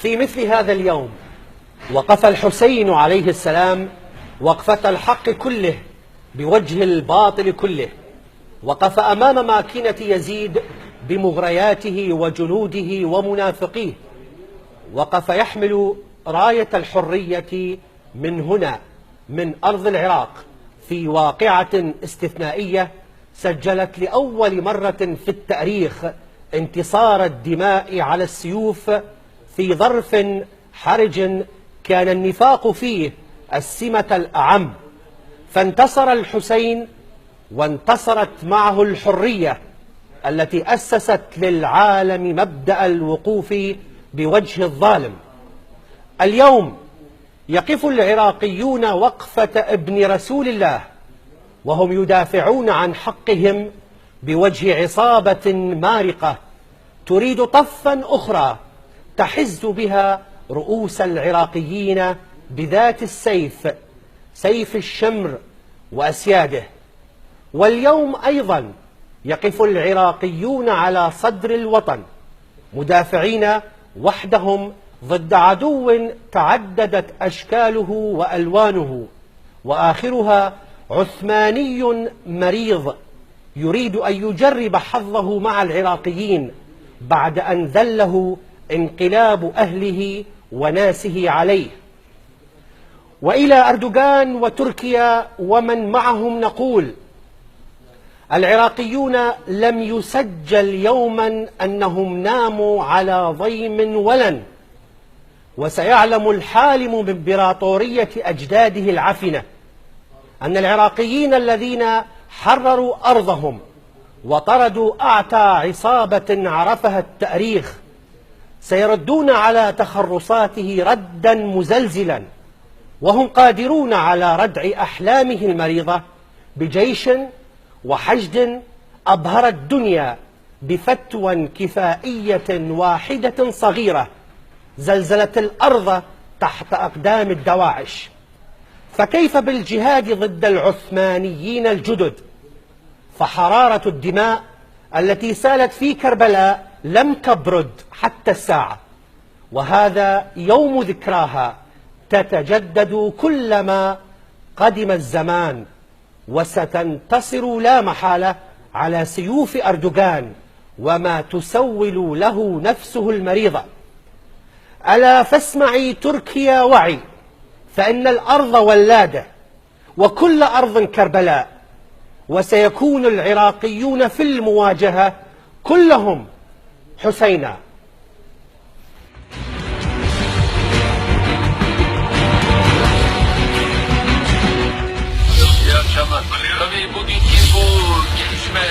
في مثل هذا اليوم وقف الحسين عليه السلام وقفة الحق كله بوجه الباطل كله. وقف أمام ماكينة يزيد بمغرياته وجنوده ومنافقيه. وقف يحمل راية الحرية من هنا، من أرض العراق، في واقعة استثنائية سجلت لأول مرة في التاريخ انتصار الدماء على السيوف في ظرف حرج كان النفاق فيه السمة الأعم. فانتصر الحسين وانتصرت معه الحرية التي أسست للعالم مبدأ الوقوف بوجه الظالم. اليوم يقف العراقيون وقفة ابن رسول الله وهم يدافعون عن حقهم بوجه عصابة مارقة تريد طفا أخرى تحز بها رؤوس العراقيين بذات السيف، سيف الشمر وأسياده. واليوم أيضا يقف العراقيون على صدر الوطن مدافعين وحدهم ضد عدو تعددت أشكاله وألوانه، وآخرها عثماني مريض يريد أن يجرب حظه مع العراقيين بعد أن ذله انقلاب أهله وناسه عليه. وإلى أردوغان وتركيا ومن معهم نقول: العراقيون لم يسجل يوما أنهم ناموا على ضيم ولن، وسيعلم الحالم بإمبراطورية أجداده العفنة أن العراقيين الذين حرروا أرضهم وطردوا أعتى عصابة عرفها التاريخ سيردون على تخرصاته ردا مزلزلا، وهم قادرون على ردع أحلامه المريضة بجيش وحشد أبهر الدنيا بفتوى كفائية واحدة صغيرة زلزلت الأرض تحت أقدام الدواعش. فكيف بالجهاد ضد العثمانيين الجدد؟ فحرارة الدماء التي سالت في كربلاء لم تبرد حتى الساعة، وهذا يوم ذكراها تتجدد كلما قدم الزمان، وستنتصر لا محالة على سيوف أردوغان وما تسول له نفسه المريضة. ألا فاسمعي تركيا وعي، فإن الأرض ولادة وكل أرض كربلاء، وسيكون العراقيون في المواجهة كلهم حسينا. İyi akşamlar. Tabii bugünkü bu gelişme